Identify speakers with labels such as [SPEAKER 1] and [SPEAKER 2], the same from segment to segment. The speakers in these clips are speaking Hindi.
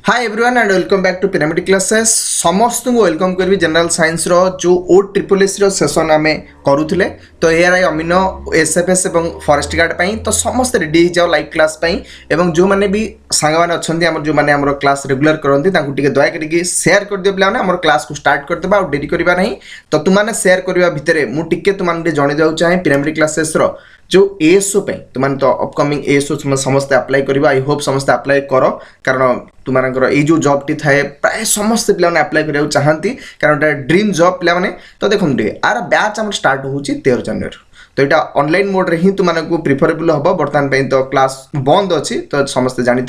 [SPEAKER 1] Hi everyone and welcome back to Pyramid Classes समस्त को वेलकम करबी जनरल साइंस रो जो ओ ट्रिपल एस रो सेशन आमे करूथिले तो एआरआई अमीनो एसएफएस एवं फॉरेस्ट गार्ड पई तो समस्त रेडी हो जाओ लाइव क्लास पई एवं जो माने भी सांग माने अछंती हमर जो माने हमर क्लास रेगुलर करंती ताकू टिके दया करिके शेयर कर दियो प्लान हमर क्लास को स्टार्ट कर देबा और देरी करबा नहीं तो तुम माने शेयर करबा भितरे मु टिके तुम माने जणे जाउ चाहे पिरामिड क्लासेस रो जो एएसओ पे तुम तो अपकमिंग एएसओ समस्त अप्लाई करबा आई होप समस्त अप्लाई करो कारण तुमर ये जो जॉब टी थाए प्राय समस्त पे अप्लाई करा चाहती कारण ड्रीम जॉब पे तो देखते आर बैच आम स्टार्ट हो 13 जनवरी तो यहाँ ऑनलाइन मोड रे ही तुमको प्रिफरेबल हम बर्तमान तो क्लास बंद अच्छी तो समस्ते जानी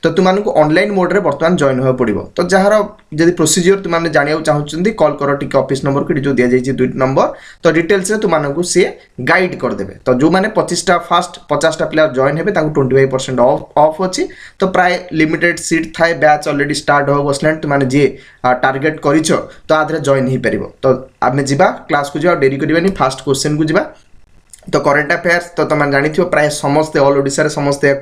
[SPEAKER 1] तो तुमको ऑनलाइन मोड रे बर्तमान जॉइन हो पड़ो तो जार जब प्रोसीजर तुमने जाना चाहते कॉल कर टी ऑफिस नंबर को जो दि जाए 2 नंबर तो डिटेल्स तुमको सी गाइड करदे तो जो मैंने 25टा फास्ट 50टा प्लेयर जॉइन हे 25% ऑफ अच्छी तो प्राय लिमिटेड सीट थाए बैच ऑलरेडी स्टार्ट हो बसला तुमने जी टार्गेट कर तो आधे जॉइन हो पार तो आम जा क्लास को जा डेरी करवानी फास्ट क्वेश्चन को जा तो करेन्ट अफेयर्स तो तुम जानी प्राय समस्ते ऑल ओडिशा रे समस्ते या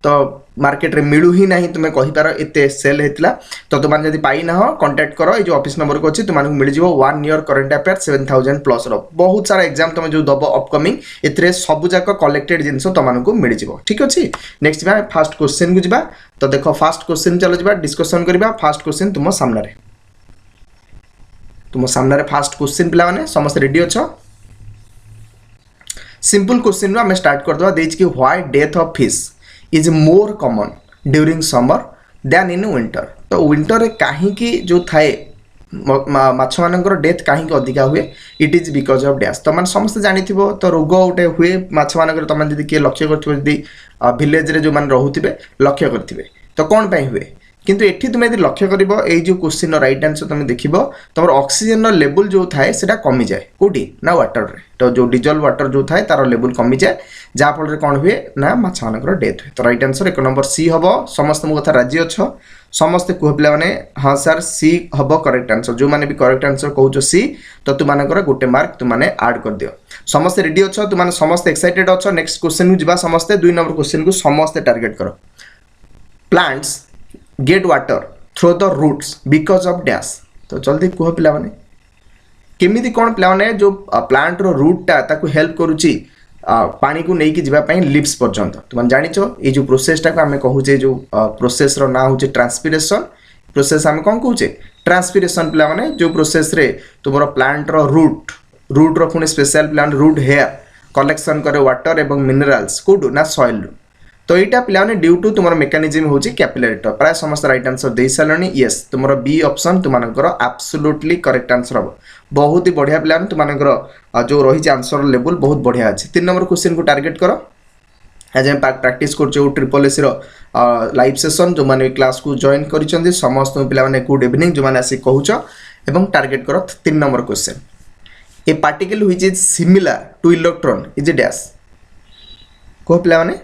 [SPEAKER 1] तो मार्केट रे मिलू ही नहीं तुम्हें कहींपार एत सेल होता तो तुमने जब पाई ना कांटेक्ट करो ये जो ऑफिस नंबर को अच्छी तुमको मिल जाव 1 ईयर करेन्ट अफेयर 7000 प्लस बहुत सारा एग्जाम तुम जो दब अपकमिंग ए सबूक कलेक्टेड जिन तुमको मिल जाव ठीक अच्छे नेक्स्ट फास्ट क्वेश्चन को जा तो देख फास्ट क्वेश्चन चलो जा डिस्कसन करवा फास्ट क्वेश्चन तुम सामने फास्ट क्वेश्चन पे समस्त रेडी अच्छ सिंपल क्वेश्चन आम स्टार्ट करदे देख कि why death of fish is more common during summer than in winter तो विंटर कहीं जो थाए माछ मानकर डेथ कहीं अधिका हुए it is because of dash तो मैंने समस्त जानी तो रोग गोटे हुए माछ मानकर तुम जब किए लक्ष्य कर विलेज रे जो मैंने रोथे लक्ष्य करेंगे तो कौन पाई हुए किंतु एठी तुम यदि लक्ष्य कर जो क्वेश्चन राइट आंसर तुम देख तुम ऑक्सीजन लेवल जो थाए सेटा कमी जाए कौटी ना वाटर रे तो जो डिजल वाटर जो थाए तार लेवल कमी जाए जहाँफल कौन हुए ना माछ मानकर डेथ हुए तो राइट आंसर 1 नंबर सी हम समस्त मो कथा राजी अच्छ समस्ते कह पे हाँ सर सी हम करेक्ट आंसर जो मैंने भी करेक्ट आंसर कहूँ सी तो तुम गोटे मार्क तुमने आड कर दियो समस्ते रेडी अच्छ तुम समस्त एक्साइटेड अच्छ नेक्स्ट क्वेश्चन को जा समस्ते 2 नंबर क्वेश्चन को समस्ते टार्गेट कर plants get water through the roots because of dash तो जल्दी कह पिला माने केमिति कौन पिला माने जो प्लांट रो रूटटा ताकू हेल्प करूची पानी को लेकिन जावाई लिप्स पर्यंत तुम जानिଛ ये जो प्रोसेसटा को आम कहूचे जो प्रोसेस रो ना होचे ट्रांसपिरेशन प्रोसेस आम कौन कहूचे ट्रांसपिरेशन पिला माने जो प्रोसेस रे तुम प्लांट रो रूट रो पुणी special plant root hair collection करे वाटर एवं मिनरल्स कोडू ना सॉइल तो यहाँ पे ड्यू टू तुम मेकानिजम हूँ कैपिलरी प्राय समस्त राइट आंसर दे सारे येस तुम बी ऑप्शन तुम एब्सोल्युटली करेक्ट आंसर हम बहुत ही बढ़िया पे तुम जो रही आंसर लेवल बहुत बढ़िया अच्छे 3 नंबर क्वेश्चन को टार्गेट कर आज हम प्रैक्टिस कर ट्रिपल एस लाइव सेशन जो मैंने क्लास को जॉइन कर समस्त पे गुड इवनिंग जो मैंने आसिक कहूँ टार्गेट कर 3 number question A particle which is similar two electron is a dash कह पे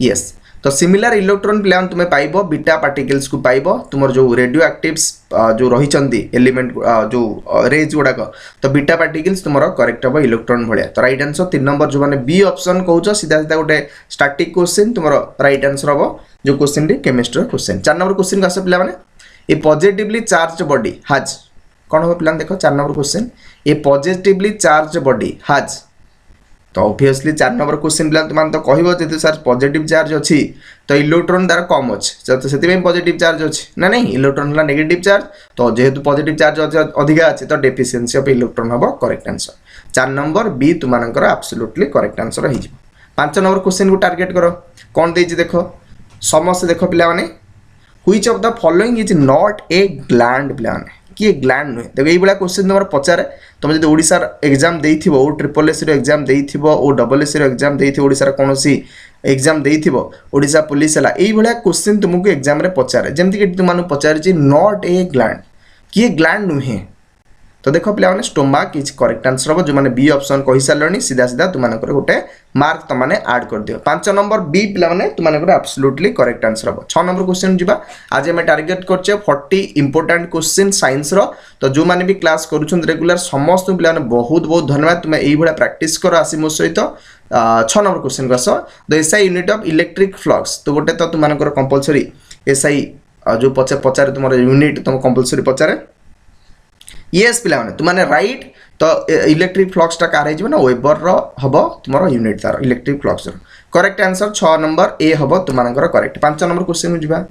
[SPEAKER 1] यस तो सिमिलर इलेक्ट्रॉन प्लान तुम्हें पाइब बीटा पार्टिकल्स को पाइब तुम जो रेडियो एक्टिव्स जो रही एलिमेंट जो रेज गुड़ाक तो बीटा पार्टिकल्स तुम करेक्ट हम इलेक्ट्रॉन भाया तो राइट आंसर 3 नंबर जो मैंने बी ऑप्शन कहूँ सीधा सीधा गोटे स्टैटिक क्वेश्चन तुम राइट आंसर हम जो question chemistry question 4 number question को आस पे ए पॉजिटिवली चार्ज बॉडी हाज कौन हम प्लान देख 4 नंबर क्वेश्चन ए पॉजिटिवली चार्ज बॉडी हाज तो ऑब्वियसली 4 नंबर क्वेश्चन पे तुम तो कह जो सर पॉजिटिव चार्ज अच्छी तो इलेक्ट्रॉन तार कम अच्छे तो से पॉजिटिव चार्ज अच्छी ना नहीं इलेक्ट्रॉन है नेगेटिव चार्ज तो जेहेतु पॉजिटिव चार्ज अधिका अच्छे तो डेफिशिएंसी ऑफ इलेक्ट्रॉन हम करेक्ट आंसर 4 नंबर बी तुम एब्सोल्युटली करेक्ट आंसर हो 5 नंबर क्वेश्चन को टार्गेट कर कौन देख देख समस्त देख पे which of the following is not a gland पे किए ग्लैंड नुहे देखो ये क्वेश्चन तुम पचारे तुम जो ओडिशार एग्जाम देइथिबो ओ ट्रिपल एस एग्जाम देइथिबो ओ डबल एस एग्जाम देइथिबो ओडिशार कोनोसी एग्जाम देइथिबो ओडिशा पुलिस हला एई भलिया क्वेश्चन तुमको एग्जाम रे पचारे जेमति कि तुमनु पचारे नॉट ए ग्लैंड किए ग्लैंड नुहे तो देख पे स्टोमाक इज करेक्ट आंसर हम जो मैंने बी ऑप्शन कही सारे सीधा सीधा तुम गोटे मार्क तुमने आड कर दियो 5 नंबर बी पे तुम एब्सोल्युटली करेक्ट आंसर हम 6 नंबर क्वेश्चन जी आज आम टार्गेट कर 40 इंपोर्टेंट क्वेश्चन साइंस तो जो मैंने भी क्लास करुँच रेगुलर समस्त पे बहुत बहुत धन्यवाद तुम्हें यही प्रैक्टिस कर आसी मो सहित 6 नंबर क्वेश्चन को आस the SI unit of electric flux तो गोटे तो तुम कंपलसरी एसआई जो पचारे तुम यूनिट तुम कंपलसरी पचारे येस पिला माने तुम राइट तो इलेक्ट्रिक फ्लक्स टा कार ना वेबर हम तुम यूनिट तार electric flux correct answer 6 number A हम तुम करेक्ट 5 नंबर क्वेश्चन जा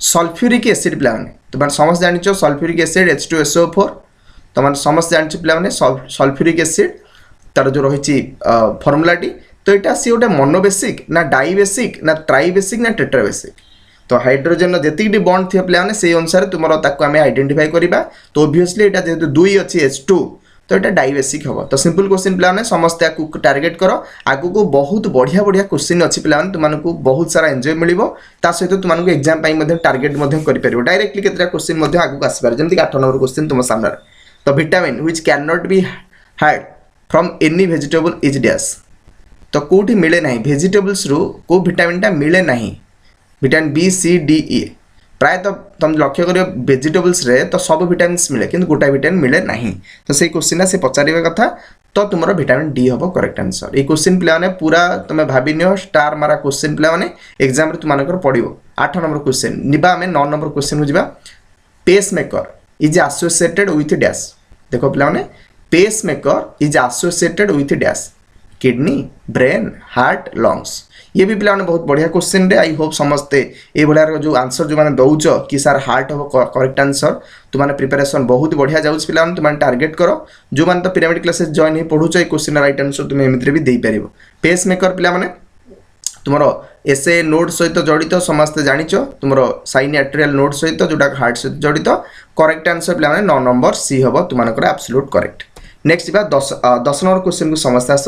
[SPEAKER 1] सल्फ्यूरिक एसिड पिला माने तुम समस्त जान सल्फ्यूरिक एसिड H2SO4 तुम समस्त जान पिला सल्फ्यूरिक एसिड तार जो रही फर्मुलाटी तो यहाँ सी गोटे मोनोबेसिक ना डाइबेसिक ना ट्राइबेसिक ना टेट्राबेसिक तो हाइड्रोजन जी बॉन्ड थी पे से अनुसार तुम आम आइडेंटिफाई करवा तो ओबियसली यहाँ जेहतु 2 अच्छी H2 तो यहाँ डाइबेसिक हम तो सिंपल क्वेश्चन पे समस्त टार्गेट कर आगु को बहुत बढ़िया बढ़िया क्वेश्चन अच्छी पे तुमको बहुत सारा एंजॉय मिल सहित तुमको एग्जाम टार्गेट कर डायरेक्टली केतटा क्वेश्चन आगू आसपार जमीक 8 नंबर क्वेश्चन तुम सामने तो vitamin which can not be had from any vegetable is dash तो कौटी मिले ना भेजिटेबल्स रु को विटामिन मिले ना vitamin B C D E प्राय तो तुम लक्ष्य कर भेजिटेबल्स रे तो सब विटामिन मिले कि गोटा विटामिन मिले ना तो से क्वेश्चन से पचारे कथा तो तुम विटामिन डी हम करेक्ट आंसर ये क्वेश्चन पे पूरा तुम भावी नियो स्टार मारा क्वेश्चन पे एग्जाम तुम पड़ो 8 नंबर क्वेश्चन निबा आम 9 नंबर क्वेश्चन को जा pacemaker is associated with dash देखो पे pacemaker is associated with dash kidney brain heart lungs ये भी पिला बहुत बढ़िया क्वेश्चन रे आई होप समस्ते ये भाया जो आंसर जो मैंने दौच कि सार हार्ट हम करेक्ट आंसर तुमने प्रिपेरेसन बहुत बढ़िया जाऊँ पिला तुम टार्गेट कर जो मैंने तो पिरामिड क्लासेस जॉइन हो पढ़ुच ये क्वेश्चन राइट आंसर तुम एमती भी देपर पेस मेकर पिला माने तुम एसए नोड सहित जड़ित समस्ते जानिच तुम साइन आर्टेरियल नोड सहित जोटा हार्ट सहित जड़ित करेक्ट आंसर पिला 9 नंबर सी हम तुम एब्सोल्यूट करेक्ट नेक्स्ट जा 10 नंबर क्वेश्चन को समस्ते आस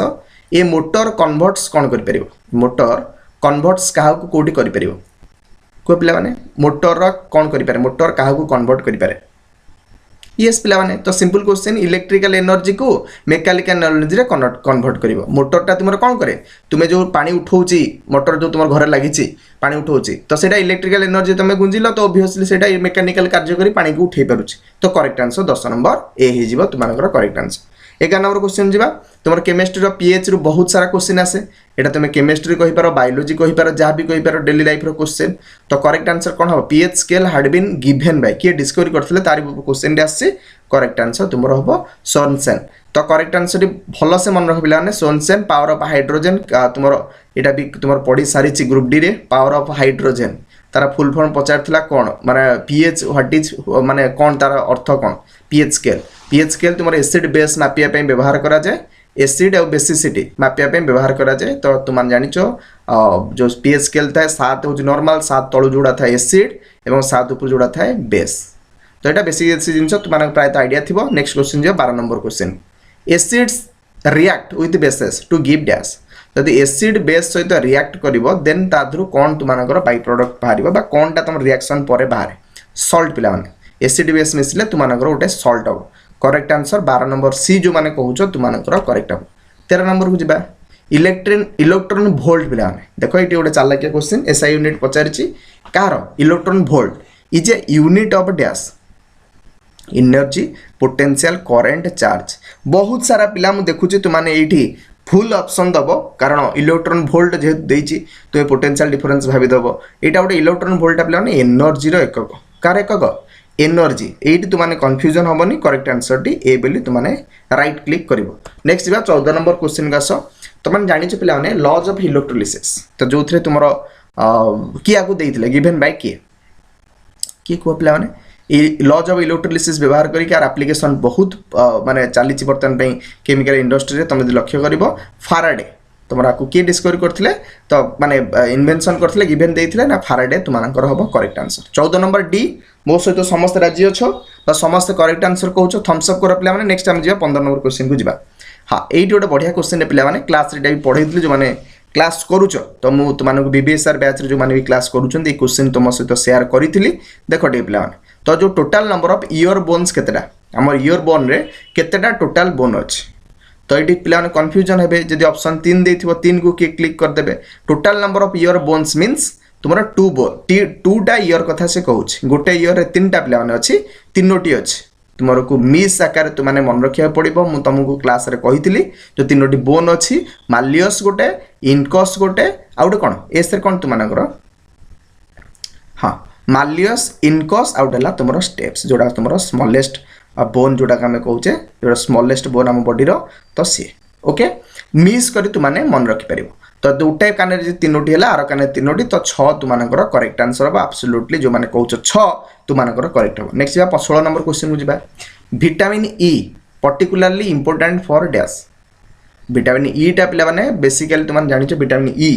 [SPEAKER 1] ये मोटर कन्वर्ट्स कौन कर मोटर कन्वर्ट्स क्या कौटी कर कौ पे मोटर कौन कर मोटर क्या कन्वर्ट कर येस पिला माने तो सिंपल क्वेश्चन इलेक्ट्रिकल एनर्जी को मेकानिकल एनर्जी रे कन्वर्ट कर मोटरटा तुम कौन करे तुम्हें जो पानी उठाऊँच मोटर जो तुम घर लगी पानी उठाऊँच तो सेटा इलेक्ट्रिकल एनर्जी तुम गुंजिल तो ओबियसली सेटा मेकानिकल कार्य करी पानी को उठे पारुछि तो करेक्ट आंसर 10 नंबर ए हो तुम करेक्ट आंसर 11 नंबर क्वेश्चन जा तुम केमिस्ट्री पीएच रु बहुत सारा क्वेश्चन आसे एटा तुम केमिस्ट्री कहीपर बायोलोजी कहीपर जहाँ भी कहीपर डेली लाइफ क्वेश्चन तो करेक्ट आंसर कौन हम pH scale had been given by किए डिस्कवरी करथिले तारि क्वेश्चन आसे करेक्ट आंसर तुम हम सोनसेन तो करेक्ट आंसर भल से मन रख पे सोनसेन पावर ऑफ हाइड्रोजन तुम यहाँ भी तुम पढ़ी सारी ग्रुप डी रे पावर ऑफ हाइड्रोजन तार फुल फॉर्म पचार कौन माने पीएच व्हाट इज माने कौन तार अर्थ कौन पीएच स्केल तुम एसिड बेस मापिया व्यवहार करा जाए एसिड और बेसिसिटी मापिया व्यवहार करा जाए तो तुम जानिच जो पीएच स्केल था 7 हूँ नॉर्मल 7 तलू जोड़ा था एसिड और 7 ऊपर जोड़ा था बेस तो यहाँ बेसिक जिन तुम प्राय आइडिया थी नेक्स्ट क्वेश्चन जो 12 number question acids react with bases to give dash जदि एसिड बेस सहित रिएक्ट कर देन तादू कौन तुम बाई प्रोडक्ट बाहर कौन टा तुम रिएक्शन पर बाहर सल्ट पिला एसिड बेस मिसले तुम गोटे सल्ट हम करेक्ट आंसर 12 नंबर सी जो मैंने कहूँ तुम करेक्ट हम 13 नंबर को जा इलेक्ट्रॉन वोल्ट पिला देख ये गोटे चालाकिया क्वेश्चन एसआई यूनिट पचारि कार electron volt is a unit of dash energy potential current charge बहुत सारा पिला मु देखुची तुमने ये फुल ऑप्शन दब कारण इलेक्ट्रॉन वोल्ट जेहेतु देती तुम्हें पोटेंशियल डिफरेंस भावी दब यहाँ गोटे इलेक्ट्रॉन वोल्ट पे एनर्जी एकक कार एकक एनर्जी ये तुमने कन्फ्यूजन हेनी करेक्ट आंसर टी ए बोली तुमने राइट क्लिक कर नेक्स्ट जा 14 नंबर क्वेश्चन का आस तुमने जानिच पे लॉज ऑफ इलेक्ट्रोलिसिस तो जो थे तुम किए आपको देते गिवन बाय किए कह पे लॉज ऑफ इलेक्ट्रोलिसिस व्यवहार करके एप्लिकेशन बहुत माने चली बर्तमान केमिकल इंडस्ट्री रे तुम लक्ष्य कर फाराडे तुम आपको किए डिस्कवरी करते तो माने इन्वेंशन करते गिवन देते ना फाराडे तुम हम करेक्ट आंसर 14 नंबर डी मो सहित समस्त राजी अच्छो तो समस्त करेक्ट आंसर कहूँ थम्स अप कर पे नेक्स्ट आम जा 15 नंबर क्वेश्चन को जा हाँ ये गोटे बढ़िया क्वेश्चन पे क्लास भी पढ़े जो मैंने क्लास करुच तो मुझे तुमको बीबीएसआर बैच जो मैंने भी क्लास करुँच क्वेश्चन तुम सहित शेयर करी देख टे पे तो जो total number of ear bones केतेटा आमर इयर बोन रे केतेटा टोटाल बोन अच्छे तो ये पे कन्फ्यूजन हे जब ऑप्शन 3 देथिबो 3 को किए क्लिक करदे total number of ear bones means तुम 2 बोन 2टा इयर कथा से कहूँ गोटे इयर रे 3टा पे अच्छी 3टी अच्छी तुमको मिस आकार तुमने मन रखा पड़ो मुझे तुमको क्लास रे कही जो 3टी बोन अच्छी मालियस गोटे इनकस गोटे आ गोटे कौन एस कौन तुम हाँ मालियस इनकस आउट है तुम स्टेप्स जोड़ा तुम स्मॉलेस्ट बोन जोड़ा आम कौचे जो स्मॉलेस्ट बोन आम बॉडी तो सी ओके मिस कर तुमने मन रखिपर तो दुटे कान तीनोटी है आर कान तीनोटी तो 6 तुम करेक्ट आंसर हम आब्सोल्युटली जो मैंने कौच 6 तुम करेक्ट हम नेक्स्ट जा 16 नंबर क्वेश्चन को जी vitamin E particularly important for dash vitamin E टा पिला माने बेसिकली तुम जानिछ विटामिन ई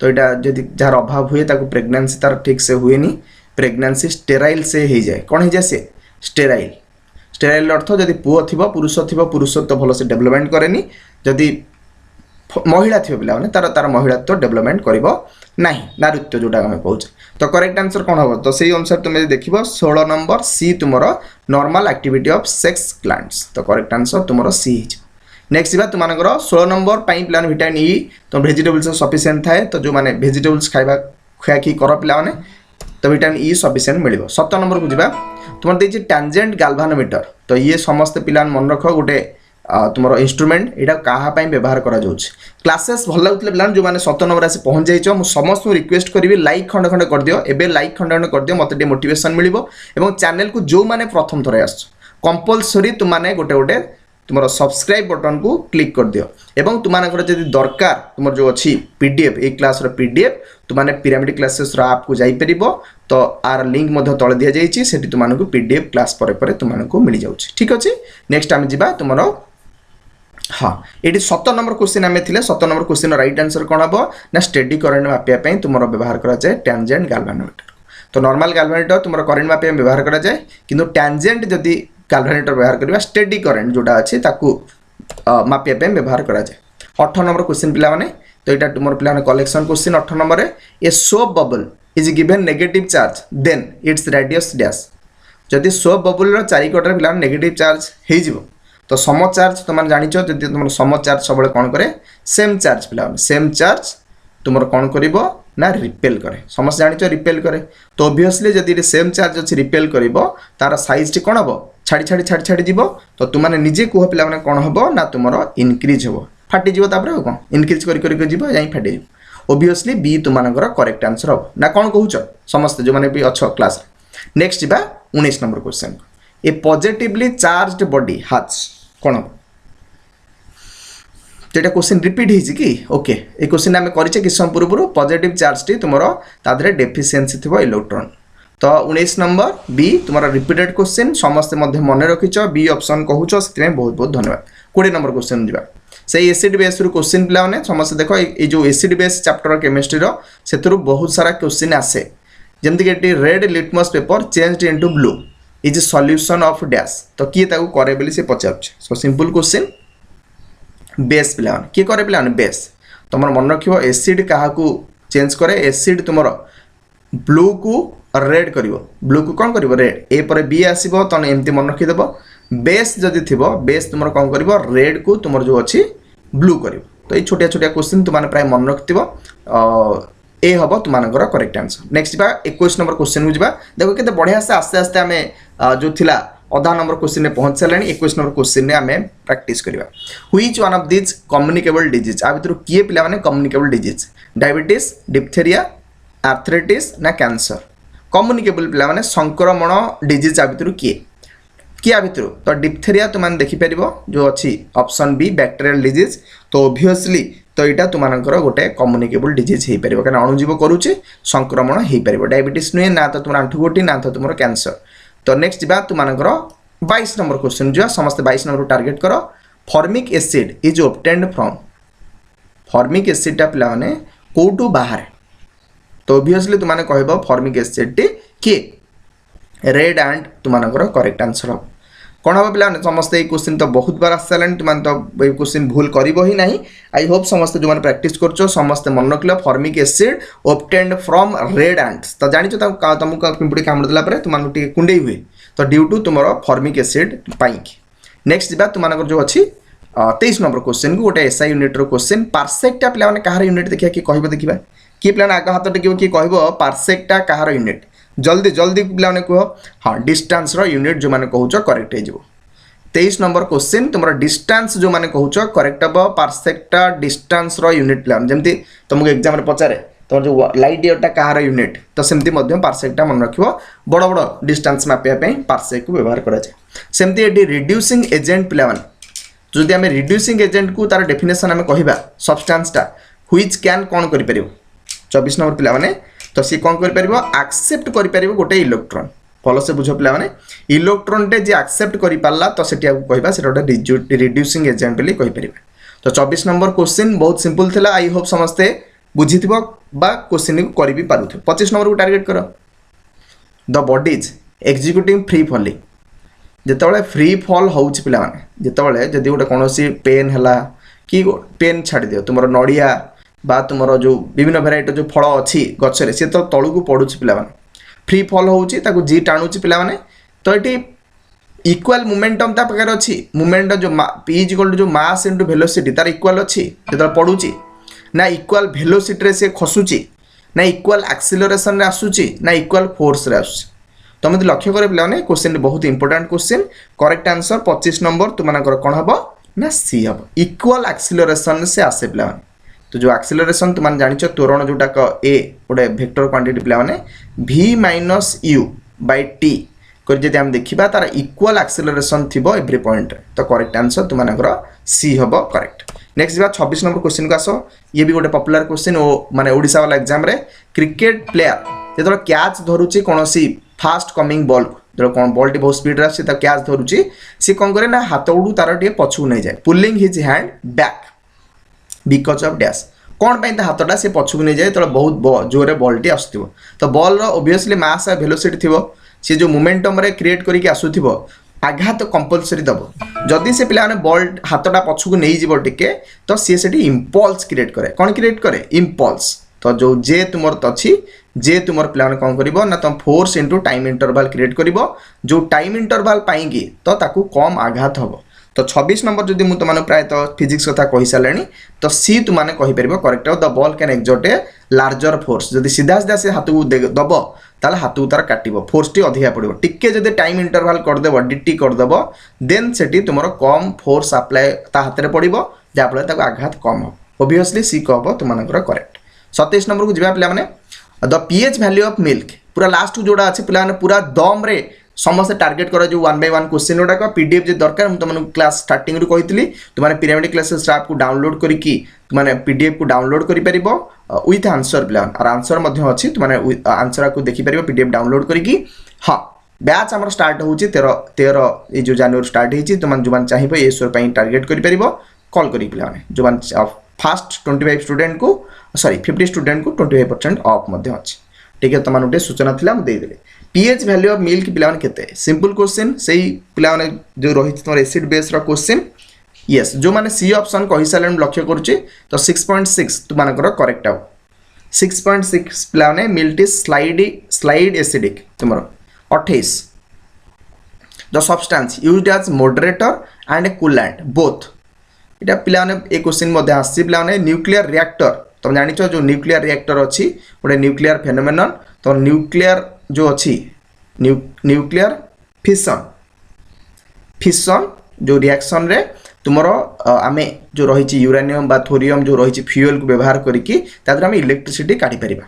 [SPEAKER 1] तो यहाँ जब जार अभाव हुए प्रेगनेंसी तार ठीक से हुए नहीं प्रेगनेंसी स्टेराइल से हो जाए कौन हो जाए सी स्टेराइल स्टेराइल अर्थ जदि पुओ थी पुरुष तो भल से डेवलपमेंट कैनि जदि महिला थी पिला तार तार महिला तो डेवलपमेंट कर नारुत्य जोटा आम कहे तो करेक्ट आंसर कौन हम तो से अनुसार तुम देख 16 नंबर सी तुम normal activity of sex glands तो करेक्ट आंसर तुम सी नेक्स्ट तुम 16 नंबर प्लान विटामिन ई तो भेजिटेबल्स सफिशिएंट थाए तो जो मैंने भेजिटेबल्स खाଇବା खुआखी कर पिला तो विटामिन ई सफिशिएंट मिल 17 नंबर को जी तुम देखिए टैंजेंट गाल्वानोमीटर तो ये समस्त पिला मन रख गोटे तुम इंस्ट्रूमेंट यहाँ क्या व्यवहार करा क्लासेस भल लगुले पिला जो मैंने 17 नंबर आसी पहुँच जाइए मुझे समस्त रिक्वेस्ट करी लाइक खंड खंड कर दियो एबे लाइक खंड खंड कर दियो मत मोटिवेशन मिल चैनल को जो मैंने प्रथम थर आस कंपलसरी तुमने गोटे गोटे तुम सब्सक्राइब बटन को क्लिक कर दियो एवं तुमर जब दरकार तुम जो अच्छी पीडीएफ ए क्लास पीडीएफ तुमने पिरामिड क्लासेस ऐप को जापर तो आर लिंक तले दि जाइए तुमको पीडीएफ क्लास पर तुमको मिल जाऊँ ठीक अच्छे नेक्स्ट आम जा तुम हाँ ये 17 नंबर क्वेश्चन आम थे 17 नंबर क्वेश्चन राइट आंसर कौन हम ना स्टेडी करेन्ट मापिया तुम व्यवहार कराए टैंजेंट गाल्वानोमीटर तो नॉर्मल गाल्वानोमीटर तुम करेन्ट मापिया व्यवहार कराए कि टैंजेंट जदि गाल्वानोमीटर व्यवहार करवा स्टेडी करेन्ट जोटा अच्छे मापिया व्यवहार कराए 18 नंबर क्वेश्चन पिलाने तो यहाँ तुम पिला collection question 18 number A soap bubble is given negative charge then its radius dash जदि सोप बबुल चारिकटर पिला नेगेटिव चार्ज हो तो सम चार्ज तुम जान जब तुम सम चार्ज सब कौन करे सेम चार्ज पिला सेम चार्ज तुम कौन कर ना रिपेल करे समस्त जान रिपेल करे तो ओबियसली जब सेम चार्ज अच्छी रिपेल कर तार साइज टी कौन हम छाड़ी छाड़ी छाड़ी छाड़ी जीव तो तुमने निजे कह पिला कौन हम ना तुम इनक्रिज हम फाटिज कौन इनक्रिज कर जाए फाटी ओबियसली बी तुम करेक्ट आंसर हम ना कौन कौच समस्त जो मैंने भी अच्छ क्लास नेक्स्ट जा 19 number question A positively charged body has कौन तो ये क्वेश्चन रिपीट हो ओके ये क्वेश्चन आम कर किस समय पूर्व पॉजिटिव चार्ज टी तुम तादे डेफिशिएंसी थी इलेक्ट्रॉन तो 19 नंबर बी तुम रिपीटेड क्वेश्चन समस्ते मन रखिच बी ऑप्शन कहूच से बहुत बहुत धन्यवाद 20 नंबर क्वेश्चन जा से एसिड बेस क्वेश्चन पिलाने समस्त देख ये जो एसिड बेस चैप्टर केमिस्ट्री से बहुत सारा क्वेश्चन आसे जमीक red litmus paper changed into blue is solution of dash तो किए करे बोली से पचार सो सिंपल क्वेश्चन बेस पिला किए करे पिला बेस तुम मन रख एसिड क्या चेंज करे एसिड तुम ब्लू को रेड कर ब्लू को कौन कर रेड ए पर बी आसो तो एमती मन रखीदेव बेस जदि थी बेस तुम कौन कर रेड को तुम जो अच्छी ब्लू कर तो ये छोटिया छोटिया क्वेश्चन तुमने प्राय मन रखिव ए हम तुम correct answer next 21 number question को जा देखो के बढ़िया से आस्ते आस्ते आम जो थिला अधा नंबर क्वेश्चन में पहुंच सारे 21 नंबर क्वेश्चन में आम प्रैक्टिस करवा which one of this communicable disease आ भर किए पिला माने communicable disease diabetes diphtheria arthritis ना कैंसर कम्युनिकेबल पिला माने संक्रमण डिजीज आ भर किए आ भर तो डिप्थेरिया तुम देखिपर जो अच्छी ऑप्शन बी बैक्टेरियल डिजीज तो ओबियसली तो यहाँ तुम गोटे कम्युनिकेबल डिजीज हो पार क्या अणुजीव करुचे संक्रमण हो पार डायबिटीज नुहे ना तो तुम आंठुगोटी ना तो तुम कैंसर तो नेक्स्ट जा तुम 22 नंबर क्वेश्चन जो समस्त 22 नंबर टार्गेट कर formic acid is obtained from formic एसिडटा पिला माने कोटू बाहर तो ओबियसली तुमने कह फॉर्मिक एसिड टी किए रेड एंड तुम करेक्ट आंसर हम कौन हम पिला समस्ते क्वेश्चन तो बहुत बार आस सारे तुम तो ये क्वेश्चन भूल कर ही ना आई होप समस्त जो प्रैक्टिस कर समस्त मन रख formic acid obtained from red ants तो जान तुमको पिंपुड़ी कामुड़ देला तुमको कुंडे हुए तो ड्यू टू तुम फॉर्मिक एसिड पाई नेक्स्ट जा तुम जो अच्छी 23 नंबर क्वेश्चन को गोटे एसआई यूनिट क्वेश्चन पार्सेक्टा पिला कहार यूनिट देखिए कि कह देखा किए पिला आग हाथ टेक किए कह पार्सेक्टा कहार यूनिट जल्दी जल्दी पिला कह हाँ डिस्टेंस यूनिट जो मैंने कहूच करेक्ट हो 23 नंबर क्वेश्चन तुम डिस्टेंस जो मैंने कहूच करेक्ट हम पार्सेक्टा डिस्टेंस यूनिट पिला जमी तुमको एग्जाम पचारे तुम जो लाइट इयरटा कहार यूनिट तो सेमती पार्सेकटा मन रख बड़ बड़ डिस्टेंस मापिया पार्सेक को व्यवहार कराए सेमती ये रिड्यूसिंग एजेंट पिला जदि आम रिड्यूसिंग एजेंट को तार डेफिनेशन आम कह सब्सटेंसटा व्हिच कैन कौन कर 24 नंबर पिला माने तो सी कौन कर एक्सेप्ट कर गोटे इलेक्ट्रॉन भल से बुझ पिला माने इलेक्ट्रॉन टे जे एक्सेप्ट कर पाला तो सेठी कहबा सेटा गोटे रिड्यूसिंग एजेंट बोली कहि परिबा। तो 24 नंबर क्वेश्चन बहुत सिंपल थिला आई होप समस्ते बुझिथिबो बा क्वेश्चन को करि भी पारुथि। 25 नंबर को टारगेट करो the bodies executing free falling जितेबाला फ्री फॉल होउछि पिला माने जितेबाला जदि गोटे कोनोसी पेन हला कि पेन छाड़ी दियो तुमरो नड़िया बा तुमरो जो विभिन्न भेराइटी जो फल अच्छी गचरे सी तो तलू को पड़ुछि पिला माने फ्री फॉल होउछि ताको जी टाणुछि पिला माने तो एटी इक्वल मोमेंटम ता पाखर अछि मोमेंट जो p इक्वल टू जो मास इनटू वेलोसिटी तार इक्वल अछि जेतल पडुछि ना इक्वल वेलोसिटी रे से खसुछि ना इक्वल एक्सीलरेशन रे आसुछि ना इक्वल फोर्स रे आसुछि। तो मते लक्ष्य करे पिला माने क्वेश्चन बहुत important question correct answer 25 number तुमनकर कोन हबो ना सी हबो इक्वल एक्सीलरेशन से आसे पिला माने। तो जो एक्सीलरेशन तुम जानिछ त्वरण जोटा ए गोटे वेक्टर क्वांटिटी पिला माने v minus u by t कर जदि हम देखिबा तार इक्वल एक्सीलरेशन थिबो एवरी पॉइंट तो करेक्ट आंसर तुमनकर सी हबो करेक्ट। नेक्स्ट बा 26 नंबर क्वेश्चन को आसो ये भी गोटे पॉपुलर क्वेश्चन ओ माने ओडिसा वाला एग्जाम रे क्रिकेट प्लेयर जेतलो कैच धरुची कोनोसी फास्ट कमिंग बॉल जो कौन बॉल टी बहुत स्पीड आसी कैच धरुची सी कौन करे ना हाथ उडू तार टे पछू नहीं जाए pulling his hand back because of dash कौन पे हाथटा सी पछू नहीं जाए तो बहुत जोरे बॉल टी आसुथिबो तो बॉल रो ऑब्वियसली मास आ वेलोसिटी थिबो सी जो मोमेंटम रे क्रिएट करिक आसुथिबो आघात कंपलसरी दबो जदि से पिला ने बॉल हाथटा पछू को नहीं जीवो टिके तो सी सेठी इंपल्स क्रिएट करे कौन क्रिएट करे इंपल्स तो जो जे तुमर तछि जे तुमर प्लान कौन करिवो ना तुम force into time interval create करिवो जो टाइम इंटरवल पाएंगी तो ताकू कम आघात हबो। तो 26 नंबर जदि मु तुमने प्राय तो फिजिक्स कथा कहि सालेनी तो सी तुमने कहि परिबो correct the ball can exert a larger force जदि सीधा सीधा से हाथ को दबो ताले हाथ को तार काटिबो फोर्स टी अधिका पड़िबो टिके जदि टाइम इंटरवल कर देबो डीटी कर देबो देन सेठी तुमरो कम फोर्स अप्लाई ता हाथ रे पड़िबो जा फले ताको आघात कम हो ऑब्वियसली सी कहबो तुमनकर करेक्ट। 27 नंबर को जिबा पिला माने the pH value of milk पूरा लास्ट जोड़ा अछि पिला माने पूरा दम रे समस्त टारगेट करा जो 1 बाय 1 क्वेश्चन उडा का पीडीएफ जे दरकार हम तुमन क्लास स्टार्टिंग रू कहितली तुमने पिरामिड क्लासेस ऐप को डाउनलोड करी की तुमने पीडीएफ को डाउनलोड करि परिबो विथ आंसर प्लान और आंसर मध्ये अछि तुमने आंसर को देखि परिबो पीडीएफ डाउनलोड करी की। हां बैच हमर स्टार्ट होउची 13 ए जो जनवरी स्टार्ट हेची तुमन जुबान चाहिबो ए सोर पई टारगेट करि परिबो कॉल करी पिला माने जुबान फर्स्ट 25 स्टूडेंट को सॉरी 50 स्टूडेंट को 25% ऑफ मध्ये अछि ठीक है तुमन उटे सूचना थिला हम दे देले। पीएच वैल्यू ऑफ मिल्क पिला माने केते सिंपल क्वेश्चन सेही पिला माने जो रहित तोर एसिड बेस रो क्वेश्चन यस जो माने सी ऑप्शन कहि सालन लक्ष्य करछि तो 6.6 तुमनकर करेक्ट हो 6.6 पिला माने मिल्क इज स्लाइड एसिडिक तुमरो 28 the substance used as moderator and coolant both इटा पिला माने ए क्वेश्चन मध्ये आसी पिला माने न्यूक्लियर रिएक्टर तुम जानि जो न्यूक्लियर रिएक्टर अछि गोटे न्यूक्लियर फेनोमेनन तो न्यूक्लियर जो अच्छी न्यूक्लियर फिशन जो रिएक्शन रे तुमरो आमे जो रही यूरेनियम बा थोरियम जो रही फ्यूएल को व्यवहार करिकी तादर आमे इलेक्ट्रिसिटी काटी परिबा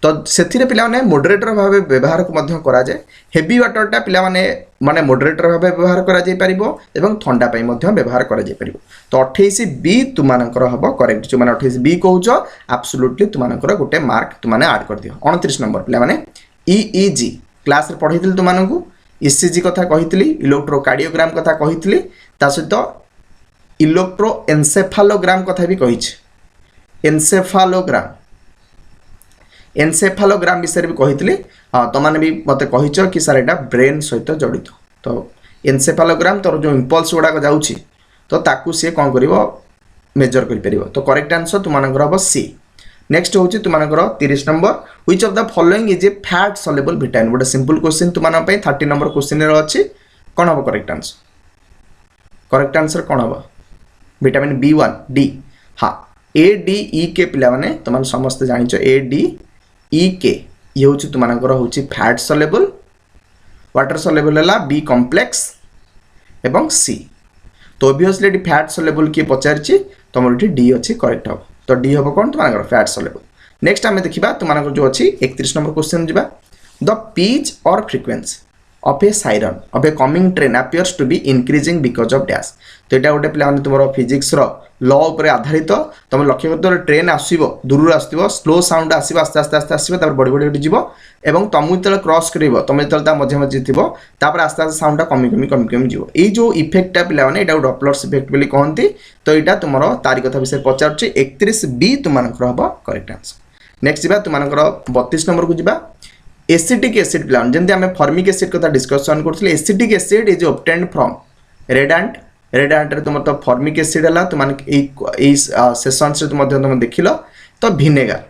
[SPEAKER 1] तो सेथिरे पिला माने मॉडरेटर भाबे व्यवहार को मध्य करा जाय हेवी वाटरटा पिला माने माने मॉडरेटर भाबे व्यवहार करा जाय परिबो एवं ठंडा पई मध्य व्यवहार करा जाय परिबो तो 28 बी तुमानकर हबो करेक्ट जो माने 28 बी कहउचो एब्सोल्युटली तुमानकर गोटे मार्क तुमाने ऐड कर दियो। 29 नंबर पिला माने ईईजी क्लास रे पढिथिल तुमानकु ईसीजी कथा कहितली इलेक्ट्रोकार्डियोग्राम कथा कहितली ता सहित इलेक्ट्रोएन्सेफालोग्राम कथा भी कहिछि एन्सेफालोग्राम विषय भी कहितली तो माने भी मते कहिछ कि सर एटा ब्रेन सहित जड़ित तो एन्सेफालोग्राम तोर जो इंपल्स गुडा को जाउछि तो ताकू से कोन करिवो मेजर करि परिवो तो करेक्ट आंसर तुमानकर हबो सी। नेक्स्ट होची तुमानकर 30 number which of the following is a fat soluble vitamin गोटे सिंपल क्वेश्चन तुमान पे 30 नंबर क्वेश्चन रे अछि कोन हबो करेक्ट आंसर कोन हबो विटामिन B1 डी हां ए डी ई के पिला माने तुमान समस्त जानिचो ए डी ई के ये होची तुमानकर होची फैट सॉल्युबल वाटर सॉल्युबल हला बी कॉम्प्लेक्स एवं सी तो ऑब्वियसली डी फैट सॉल्युबल के पचारची तमर डी अछि करेक्ट हबो तो डी हबो कोन तुमानकर फैट सॉल्युबल। नेक्स्ट आम देखा तुम जो अच्छी 31 नंबर क्वेश्चन जा the pitch or frequency of a siren of a coming train appears to be increasing because of dash तो यहाँ गोटे पे तुम फिजिक्स लॉ उपर आधारित तुम लक्ष्य कर ट्रेन आसो दूर आसो स्लो साउंड आसो आस्ते आस्ते आस्ते आसो बढ़ी बढ़ी जीव और तुमको जो क्रॉस कर तुम जो मझे मझे थी आस्ते आस्ते साउंड कमी कमी कमी कमी जीव ये जो इफेक्टा पे यहाँ डॉपलर्स इफेक्ट बोली कहते तो यहाँ तुम तारी कथा विषय पचार 31B तुम हम करेक्ट आंसर। नेक्स्ट जा तुम 32 नंबर को जा एसिटिक एसिड प्लान जमी आम फर्मिक एसिड कथा डिस्कसन करते acetic acid is obtained from red एंट तुम तो फर्मिक एसिड है तुम सेसन्स तुम देख तो भिनेगार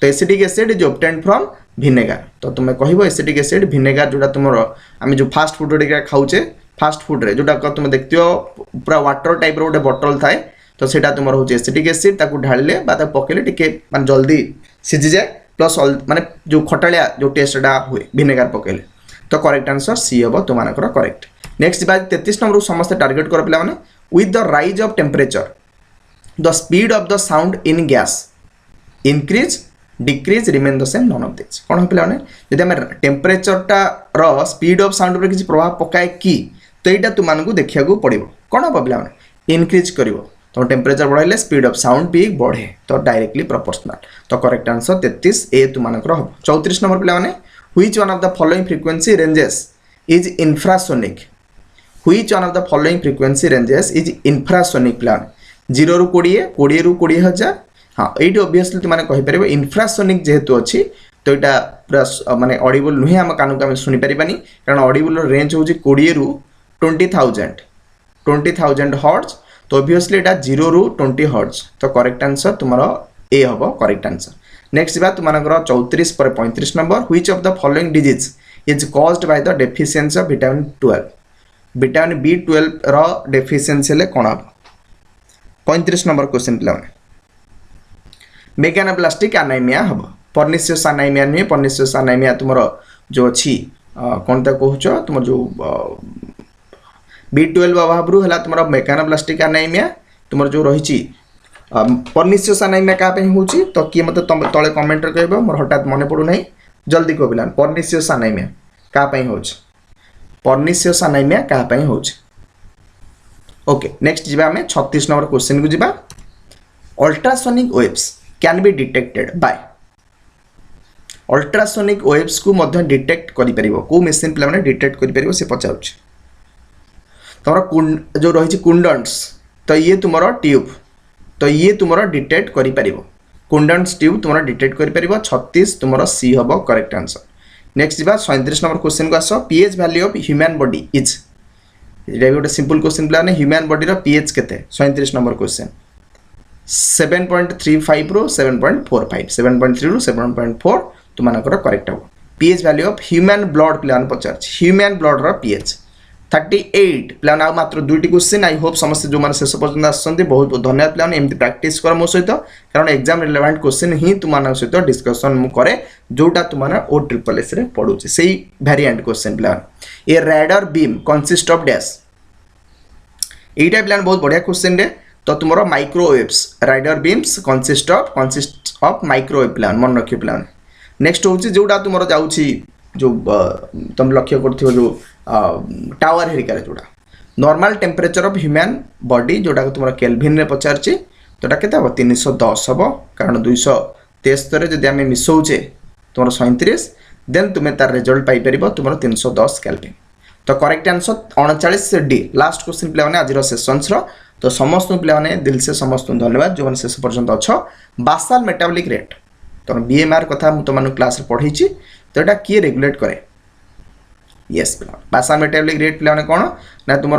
[SPEAKER 1] तो acetic acid is obtained from vinegar तो तुम कह एसिटिक एसिड भिनेगार जोटा तुम आम जो फास्ट फुड खाऊे फास्ट फुड्रे जोटा तुम देखते हो पूरा वाटर टाइप गोटे बटल थाए तो सेटा तुम हूँ एसिटिक एसिड ताकू ढाले पकड़े टे मान जल्दी सीझी जाए प्लस माने जो खटालिया जो टेस्टा हुए भिनेगार पकड़े तो करेक्ट आंसर सी हम तुम करेक्ट। नेक्स्ट बात 33 नंबर समस्त टार्गेट कर पे with the rise of temperature the speed of the sound in gas increase decrease remain the same none of this कौन पे जब आम टेम्परेचर स्पीड ऑफ साउंड किसी प्रभाव पकाए कि तो यहाँ तुमको देखा पड़ो कौन हम पे इनक्रीज कर तो टेम्परेचर बढ़ाइले स्पीड ऑफ साउंड भी बढ़े तो डायरेक्टली प्रोपोर्शनल तो करेक्ट आंसर 33A तुमको हम। 34 नंबर पे which one of the following frequency ranges is infrasonic which one of the following frequency ranges is infrasonic plan 0 ରୁ 20 20 ରୁ 20,000 हाँ ये ऑब्वियसली तुमने कहीपर इंफ्रासोनिक जेहेतु अच्छी तो यहाँ पूरा माने ऑडिबल नुहे आम कान को आम शुणिपारे कारण ऑडिबल रेंज हूँ 20 ରୁ 20,000 हर्ट्ज तो ऑब्वियसली यहाँ 0 ରୁ 20 हर्ट्ज तो करेक्ट आंसर तुम्हारा ए हम करेक्ट आंसर। नेक्स्ट बात तुम 34 पर 35 number which of the following disease is caused by the deficiency of vitamin 12 vitamin B12 रो डेफिशिएंसी ले कौन हम 35 नंबर क्वेश्चन पे मेगानोब्लास्टिक एनीमिया हम पर्निशियस एनीमिया नुहे पर्निशियस एनीमिया तुम जो अच्छी कौन तक कहूँ तुम जो B12 अभाव है तुम मेगानोब्लास्टिक एनीमिया तुम जो रही पर्निशियस एनीमिया क्या हूँ तो किए मत तले कमेंट कह मोर हठात मन पड़ूना जल्दी कह पिलान पर्निशियस एनीमिया क्या हूँ पर्निशियस एनीमिया क्या हूँ। ओके नेक्स्ट जी आम 36 नंबर क्वेश्चन को जी ultrasonic waves can be detected by ultrasonic waves को मध्य डिटेक्ट करो मेसीन पे डिटेक्ट कर से पचार तुम जो रही कुंडन्स तो ये तुम ट्यूब तो ये तुम डिटेक्ट कर कुंडन्स ट्यूब तुम डिटेक्ट कर 36 तुम सी हम करेक्ट आंसर। नेक्स्ट जा 37 नंबर क्वेश्चन को आस pH value of human body is ये गोटे सिंपल क्वेश्चन पे ह्यूमन बॉडी पीएच केते 37 नंबर क्वेश्चन 7.35 ରୁ 7.45 7.3 ରୁ 7.4 तुमको करेक्ट हम। PH value of human blood पे पचार ह्यूमन ब्लड रो पीएच 38 पे मात्र 2टी क्वेश्चन आई होप समस्त जो मैंने शेष पर्यटन आसते बहुत बहुत धन्यवाद पे एमती प्राक्ट कर मो सहित कारण एग्जाम रिलेवेंट क्वेश्चन ही तुम सहित डिस्कसन मुझे जोटा तुमने OSSS रे पढ़ुचे से वेरिएंट क्वेश्चन पे ये radar beam consist of dash यहीटा पे बहुत बढ़िया क्वेश्चन रे तो तुम microwaves radar beams consist of microwave plan मन रखिए प्लान। नेक्स्ट हूँ जोटा तुम जाऊँगी जो तुम लक्ष्य कर जो टावर हेरिकार जोड़ा normal temperature of human body जोटा तुम केल्विन रे पचारची तो के 310 हम कारण 273 जदि आम मिसौचे तुम 37 देन तुम्हें तार रिजल्ट पाइपर तुम 310 केल्विन तो correct answer 39D last question पे आज सेसन्स तो समस्त पे दिल से समस्त धन्यवाद जो मैंने शेष पर्यंत अच्छ बासाल मेटाबॉलिक रेट तो BMR कथा तुम क्लास पढ़ी तो यहाँ किए रेगुलेट करे यस पे बासाल मेटाबॉलिक रेट पे कौन ना तुम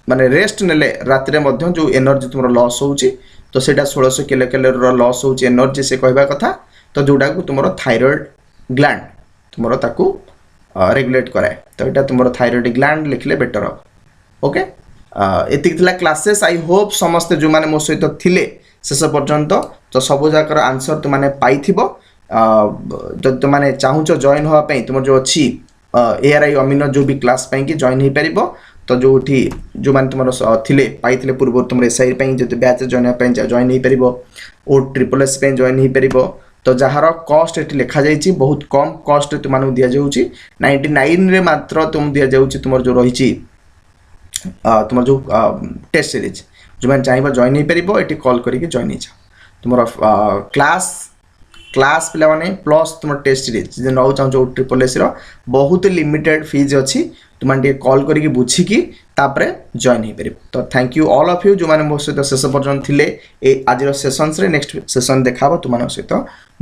[SPEAKER 1] माने रेस्ट नेले राति में जो एनर्जी तुम लॉस होची तो सेटा 1600 किलो कैलोरी लॉस होची एनर्जी से कहवा कथा तो जोटा को तुम थायराइड ग्लैंड तुम ताकू रेगुलेट कराए तो यहाँ तुम थायराइड ग्लैंड लिखले बेटर हम। ओके एतिक क्लासेस आई होप समस्ते जो मैंने मो सहित थिले शेष पर्यंत तो सब जाकर आंसर तुमने पाई जब तुमने चाहूच जॉइन होगापी तुम जो अच्छी ARI अमीनो जो भी क्लास कि जॉइन हो पार तो जो जो मैंने तुम थिले पाई पूर्व तुम SI जो बैच जॉइन जॉइन हो पार OSSS जॉइन हो पार तो जार कस्ट ये लिखा जाइए बहुत कम कस्ट तुम दि जाऊँगी 99 मात्र तुम दि जाऊँगी तुम जो रही तुम जो टेस्ट सीरीज जो मैंने चाहिए जॉइन हो पार ये कॉल करके जॉइन हो तुम क्लास पिला माने प्लस तुम टेस्ट सीरीज नौ चाहो ट्रिपल एस बहुत लिमिटेड फीज अच्छी तुमने कॉल करके बुझिकी तापर जॉइन हो पार तो thank you all of you जो मैंने मो सहित शेष पर्यटन थे आज सेसन्स नेक्स्ट सेसन देखा तुम सहित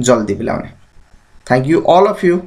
[SPEAKER 1] जल्दी पिला thank you all of you.